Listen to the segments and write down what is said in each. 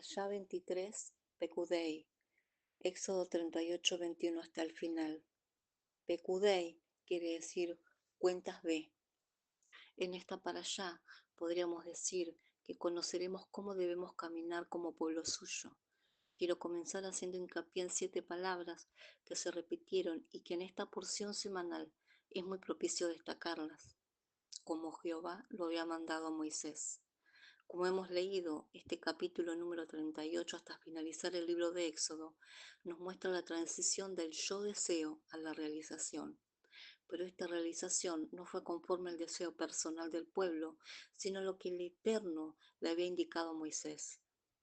allá 23, Pecudei, Éxodo 38, 21 hasta el final. Pecudei quiere decir cuentas de. En esta allá podríamos decir que conoceremos cómo debemos caminar como pueblo suyo. Quiero comenzar haciendo hincapié en 7 palabras que se repitieron y que en esta porción semanal es muy propicio destacarlas, como Jehová lo había mandado a Moisés. Como hemos leído, este capítulo número 38 hasta finalizar el libro de Éxodo nos muestra la transición del yo deseo a la realización. Pero esta realización no fue conforme al deseo personal del pueblo, sino lo que el Eterno le había indicado a Moisés.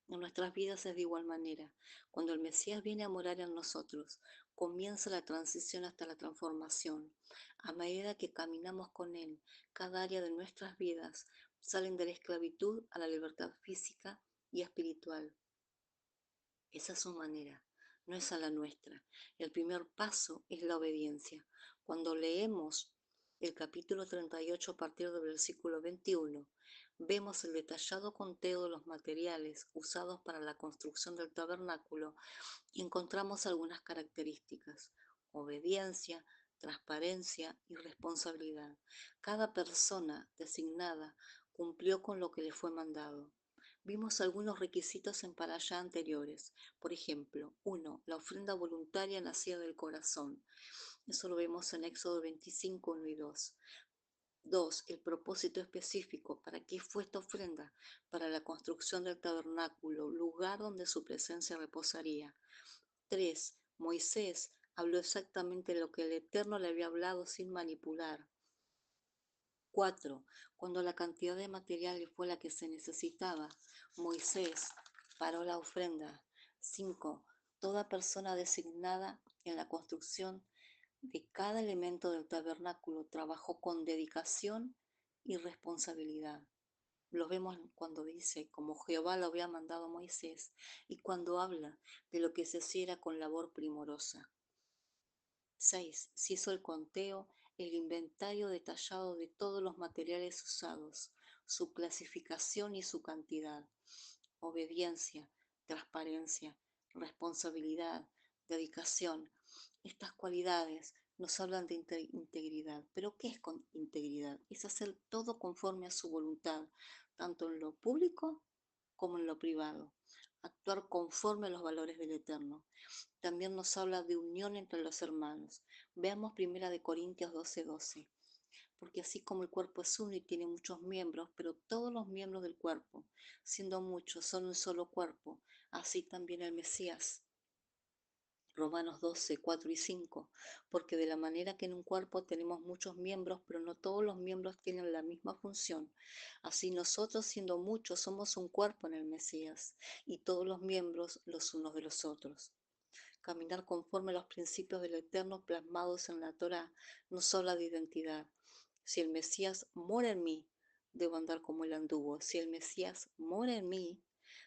En nuestras vidas es de igual manera. Cuando el Mesías viene a morar en nosotros, comienza la transición hasta la transformación. A medida que caminamos con Él, cada área de nuestras vidas salen de la esclavitud a la libertad física y espiritual. Esa es su manera, no es a la nuestra. El primer paso es la obediencia. Cuando leemos el capítulo 38 a partir del versículo 21, vemos el detallado conteo de los materiales usados para la construcción del tabernáculo y encontramos algunas características: obediencia, transparencia y responsabilidad. Cada persona designada cumplió con lo que le fue mandado. Vimos algunos requisitos en parashá anteriores. Por ejemplo, 1. La ofrenda voluntaria nacida del corazón. Eso lo vemos en Éxodo 25, 1 y 2. 2. El propósito específico. ¿Para qué fue esta ofrenda? Para la construcción del tabernáculo, lugar donde su presencia reposaría. 3. Moisés habló exactamente lo que el Eterno le había hablado sin manipular. 4. Cuando la cantidad de materiales fue la que se necesitaba, Moisés paró la ofrenda. 5. Toda persona designada en la construcción de cada elemento del tabernáculo trabajó con dedicación y responsabilidad. Lo vemos cuando dice, como Jehová lo había mandado a Moisés, y cuando habla de lo que se hiciera con labor primorosa. 6. Se hizo el conteo, el inventario detallado de todos los materiales usados, su clasificación y su cantidad. Obediencia, transparencia, responsabilidad, dedicación. Estas cualidades nos hablan de integridad. ¿Pero qué es con integridad? Es hacer todo conforme a su voluntad, tanto en lo público como en lo privado. Actuar conforme a los valores del Eterno. También nos habla de unión entre los hermanos. Veamos 1 Corintios 12:12. Porque así como el cuerpo es uno y tiene muchos miembros, pero todos los miembros del cuerpo, siendo muchos, son un solo cuerpo, así también el Mesías. Romanos 12, 4 y 5, porque de la manera que en un cuerpo tenemos muchos miembros, pero no todos los miembros tienen la misma función, así nosotros siendo muchos somos un cuerpo en el Mesías, y todos los miembros los unos de los otros. Caminar conforme a los principios del Eterno plasmados en la Torá nos habla de identidad. Si el Mesías mora en mí, debo andar como él anduvo. Si el Mesías mora en mí,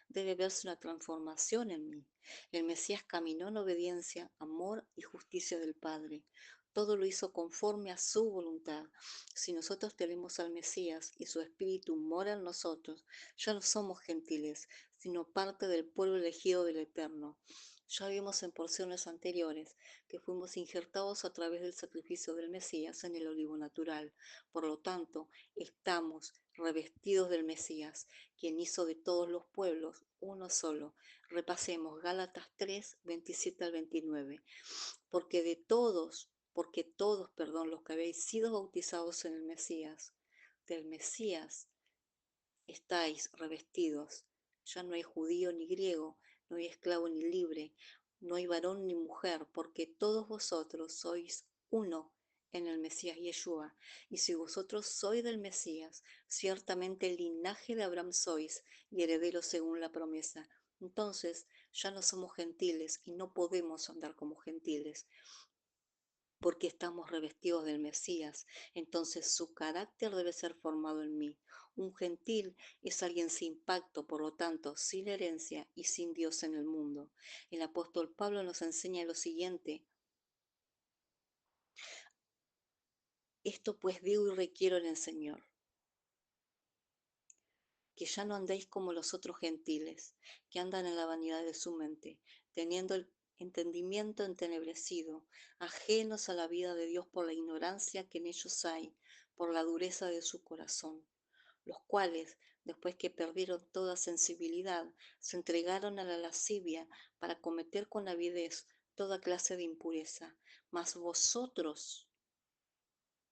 debe verse una transformación en mí. El Mesías caminó en obediencia, amor y justicia del Padre. Todo lo hizo conforme a su voluntad. Si nosotros tenemos al Mesías y su Espíritu mora en nosotros, ya no somos gentiles, sino parte del pueblo elegido del Eterno. Ya vimos en porciones anteriores que fuimos injertados a través del sacrificio del Mesías en el olivo natural. Por lo tanto, estamos revestidos del Mesías, quien hizo de todos los pueblos uno solo. Repasemos Gálatas 3, 27 al 29. Porque todos, los que habéis sido bautizados en el Mesías, del Mesías estáis revestidos. Ya no hay judío ni griego, no hay esclavo ni libre, no hay varón ni mujer, porque todos vosotros sois uno en el Mesías Yeshua. Y si vosotros sois del Mesías, ciertamente el linaje de Abraham sois y herederos según la promesa. Entonces ya no somos gentiles y no podemos andar como gentiles, porque estamos revestidos del Mesías, entonces su carácter debe ser formado en mí. Un gentil es alguien sin pacto, por lo tanto, sin herencia y sin Dios en el mundo. El apóstol Pablo nos enseña lo siguiente: esto pues digo y requiero en el Señor, que ya no andéis como los otros gentiles, que andan en la vanidad de su mente, teniendo el entendimiento entenebrecido, ajenos a la vida de Dios por la ignorancia que en ellos hay, por la dureza de su corazón, los cuales, después que perdieron toda sensibilidad, se entregaron a la lascivia para cometer con avidez toda clase de impureza. Mas vosotros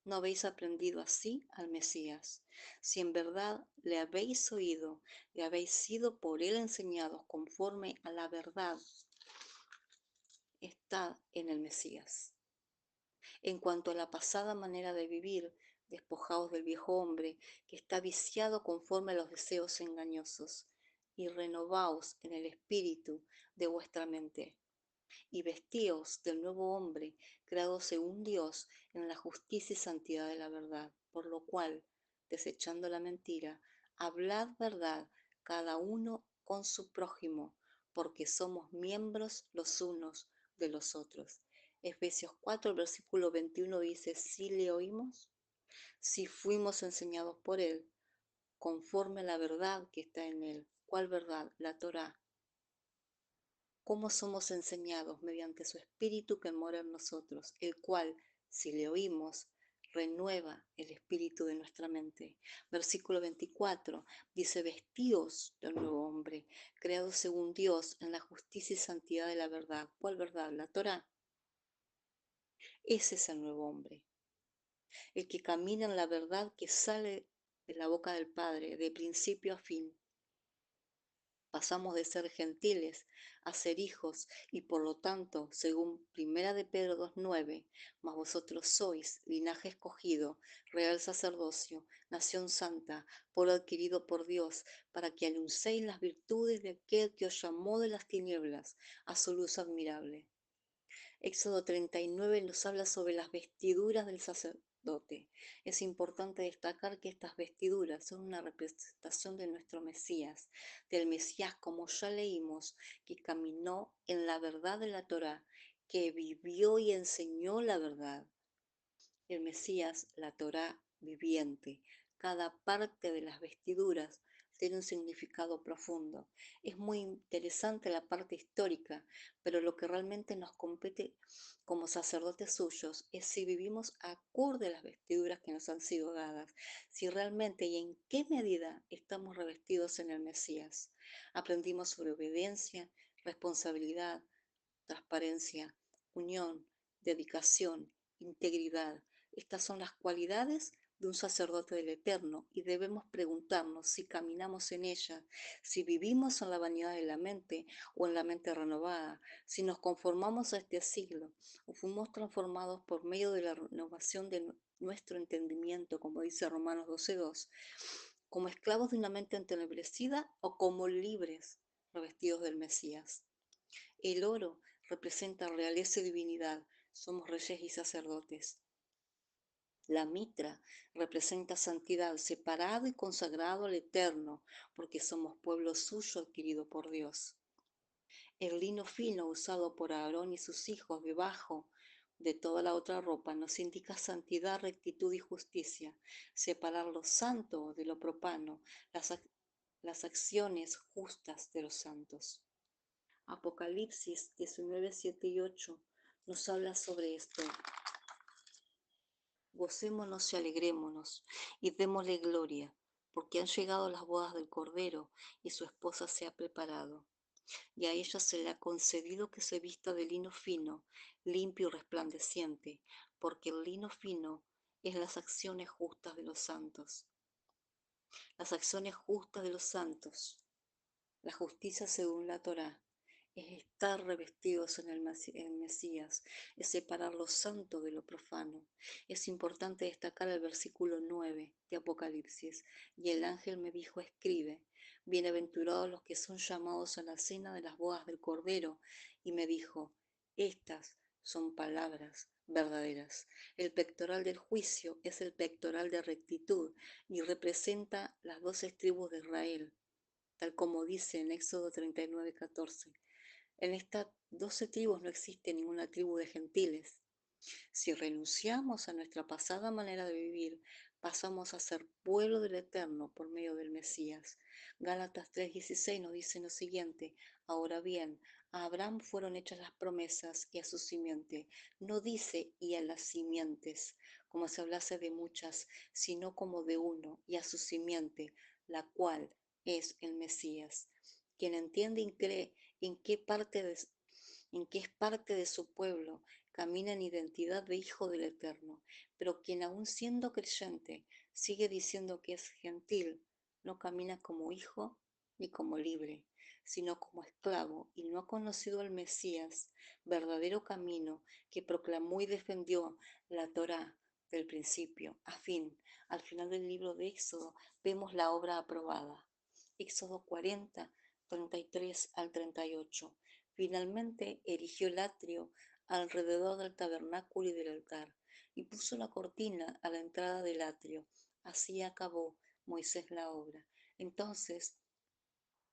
no habéis aprendido así al Mesías. Si en verdad le habéis oído y habéis sido por él enseñados conforme a la verdad, estad en el Mesías. En cuanto a la pasada manera de vivir, despojaos del viejo hombre que está viciado conforme a los deseos engañosos, y renovaos en el espíritu de vuestra mente, y vestíos del nuevo hombre, creado según Dios en la justicia y santidad de la verdad, por lo cual, desechando la mentira, hablad verdad cada uno con su prójimo, porque somos miembros los unos de los otros. Efesios 4, versículo 21 dice, si le oímos, si fuimos enseñados por él, conforme a la verdad que está en él. ¿Cuál verdad? La Torá. ¿Cómo somos enseñados? Mediante su Espíritu que mora en nosotros, el cual, si le oímos, renueva el espíritu de nuestra mente. Versículo 24 dice, vestíos del nuevo hombre, creado según Dios en la justicia y santidad de la verdad. ¿Cuál verdad? La Torá. Ese es el nuevo hombre, el que camina en la verdad que sale de la boca del Padre, de principio a fin. Pasamos de ser gentiles a ser hijos y por lo tanto, según Primera de Pedro 2:9, mas vosotros sois linaje escogido, real sacerdocio, nación santa, pueblo adquirido por Dios, para que anunciéis las virtudes de aquel que os llamó de las tinieblas a su luz admirable. Éxodo 39 nos habla sobre las vestiduras del sacerdote. Es importante destacar que estas vestiduras son una representación de nuestro Mesías, del Mesías como ya leímos, que caminó en la verdad de la Torá, que vivió y enseñó la verdad. El Mesías, la Torá viviente. Cada parte de las vestiduras tiene un significado profundo. Es muy interesante la parte histórica, pero lo que realmente nos compete como sacerdotes suyos es si vivimos acorde a las vestiduras que nos han sido dadas, si realmente y en qué medida estamos revestidos en el Mesías. Aprendimos sobre obediencia, responsabilidad, transparencia, unión, dedicación, integridad. Estas son las cualidades de un sacerdote del Eterno y debemos preguntarnos si caminamos en ella, si vivimos en la vanidad de la mente o en la mente renovada, si nos conformamos a este siglo o fuimos transformados por medio de la renovación de nuestro entendimiento, como dice Romanos 12:2, como esclavos de una mente entenebrecida o como libres revestidos del Mesías. El oro representa realeza y divinidad, somos reyes y sacerdotes. La mitra representa santidad, separado y consagrado al Eterno, porque somos pueblo suyo adquirido por Dios. El lino fino usado por Aarón y sus hijos debajo de toda la otra ropa nos indica santidad, rectitud y justicia, separar lo santo de lo profano, las acciones justas de los santos. Apocalipsis 19, 7 y 8 nos habla sobre esto. Gocémonos y alegrémonos y démosle gloria, porque han llegado las bodas del Cordero y su esposa se ha preparado. Y a ella se le ha concedido que se vista de lino fino, limpio y resplandeciente, porque el lino fino es las acciones justas de los santos. Las acciones justas de los santos, la justicia según la Torá, es estar revestidos en el Mesías, es separar lo santo de lo profano. Es importante destacar el versículo 9 de Apocalipsis. Y el ángel me dijo, escribe, bienaventurados los que son llamados a la cena de las bodas del Cordero. Y me dijo, estas son palabras verdaderas. El pectoral del juicio es el pectoral de rectitud y representa las 12 tribus de Israel, tal como dice en Éxodo 39:14. En estas 12 tribus no existe ninguna tribu de gentiles. Si renunciamos a nuestra pasada manera de vivir pasamos a ser pueblo del Eterno por medio del Mesías. Gálatas 3:16 nos dice lo siguiente: ahora bien, a Abraham fueron hechas las promesas y a su simiente. No dice y a las simientes, como si hablase de muchas, sino como de uno, y a su simiente, la cual es el Mesías. Quien entiende y cree en qué en qué es parte de su pueblo, camina en identidad de hijo del Eterno. Pero quien aun siendo creyente sigue diciendo que es gentil, no camina como hijo ni como libre, sino como esclavo, y no ha conocido al Mesías, verdadero camino que proclamó y defendió la Torá del principio a fin. Al final del libro de Éxodo vemos la obra aprobada. Éxodo 40, 33 al 38. Finalmente erigió el atrio alrededor del tabernáculo y del altar, y puso la cortina a la entrada del atrio. Así acabó Moisés la obra. Entonces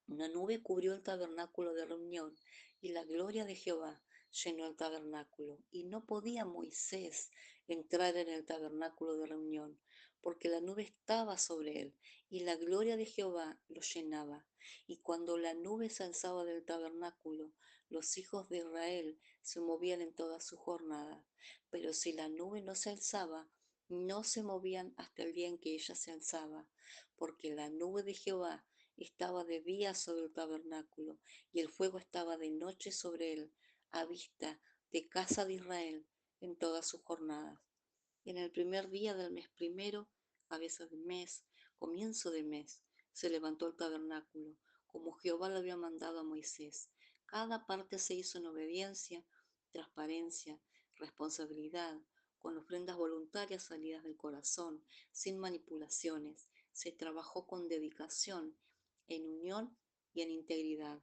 una nube cubrió el tabernáculo de reunión, y la gloria de Jehová llenó el tabernáculo. Y no podía Moisés entrar en el tabernáculo de reunión, porque la nube estaba sobre él, y la gloria de Jehová lo llenaba. Y cuando la nube se alzaba del tabernáculo, los hijos de Israel se movían en toda su jornada. Pero si la nube no se alzaba, no se movían hasta el día en que ella se alzaba, porque la nube de Jehová estaba de día sobre el tabernáculo, y el fuego estaba de noche sobre él, a vista de casa de Israel en todas sus jornadas. En el primer día del mes primero, cabeza del mes, comienzo del mes, se levantó el tabernáculo, como Jehová lo había mandado a Moisés. Cada parte se hizo en obediencia, transparencia, responsabilidad, con ofrendas voluntarias salidas del corazón, sin manipulaciones. Se trabajó con dedicación, en unión y en integridad.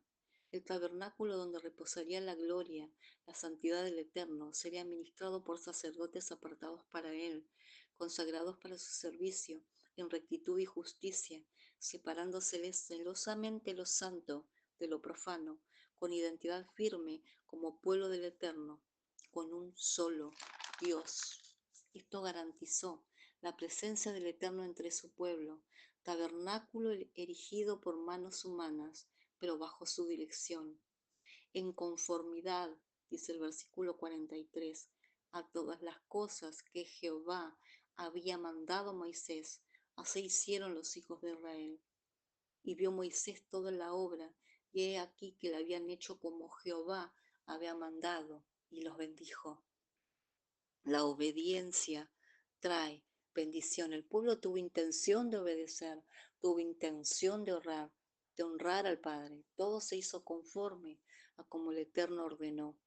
El tabernáculo donde reposaría la gloria, la santidad del Eterno, sería administrado por sacerdotes apartados para él, consagrados para su servicio, en rectitud y justicia, separándose celosamente lo santo de lo profano, con identidad firme como pueblo del Eterno, con un solo Dios. Esto garantizó la presencia del Eterno entre su pueblo, tabernáculo erigido por manos humanas, pero bajo su dirección, en conformidad, dice el versículo 43, a todas las cosas que Jehová había mandado a Moisés, así hicieron los hijos de Israel. Y vio Moisés toda la obra, y he aquí que la habían hecho como Jehová había mandado, y los bendijo. La obediencia trae bendición. El pueblo tuvo intención de obedecer, tuvo intención de honrar al Padre. Todo se hizo conforme a como el Eterno ordenó.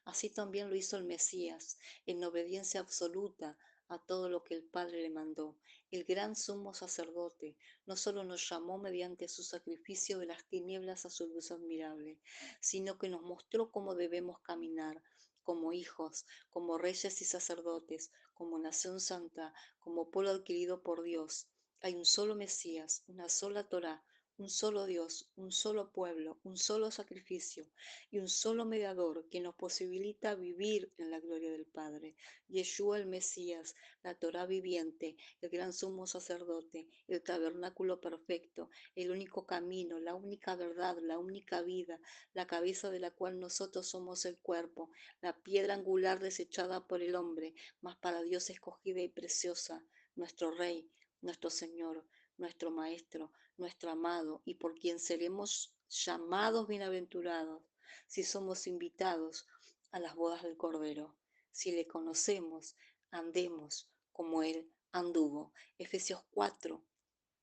Así también lo hizo el Mesías, en obediencia absoluta a todo lo que el Padre le mandó. El gran sumo sacerdote no solo nos llamó mediante su sacrificio de las tinieblas a su luz admirable, sino que nos mostró cómo debemos caminar como hijos, como reyes y sacerdotes, como nación santa, como pueblo adquirido por Dios. Hay un solo Mesías, una sola Torá, un solo Dios, un solo pueblo, un solo sacrificio y un solo mediador que nos posibilita vivir en la gloria del Padre. Yeshua el Mesías, la Torá viviente, el gran sumo sacerdote, el tabernáculo perfecto, el único camino, la única verdad, la única vida, la cabeza de la cual nosotros somos el cuerpo, la piedra angular desechada por el hombre, mas para Dios escogida y preciosa, nuestro Rey, nuestro Señor, nuestro Maestro, nuestro amado, y por quien seremos llamados bienaventurados si somos invitados a las bodas del Cordero. Si le conocemos, andemos como Él anduvo. Efesios 4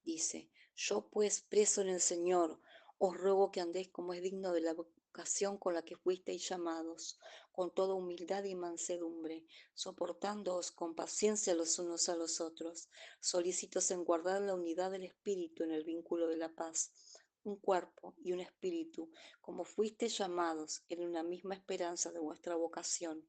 dice: yo pues preso en el Señor, os ruego que andéis como es digno de la vocación con la que fuisteis llamados, con toda humildad y mansedumbre, soportándoos con paciencia los unos a los otros, solícitos en guardar la unidad del Espíritu en el vínculo de la paz, un cuerpo y un espíritu, como fuisteis llamados en una misma esperanza de vuestra vocación,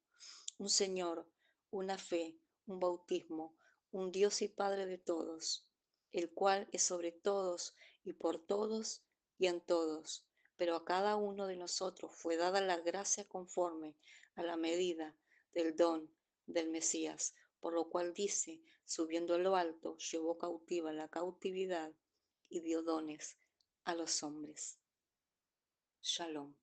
un Señor, una fe, un bautismo, un Dios y Padre de todos, el cual es sobre todos y por todos y en todos. Pero a cada uno de nosotros fue dada la gracia conforme a la medida del don del Mesías, por lo cual dice: subiendo a lo alto, llevó cautiva la cautividad y dio dones a los hombres. Shalom.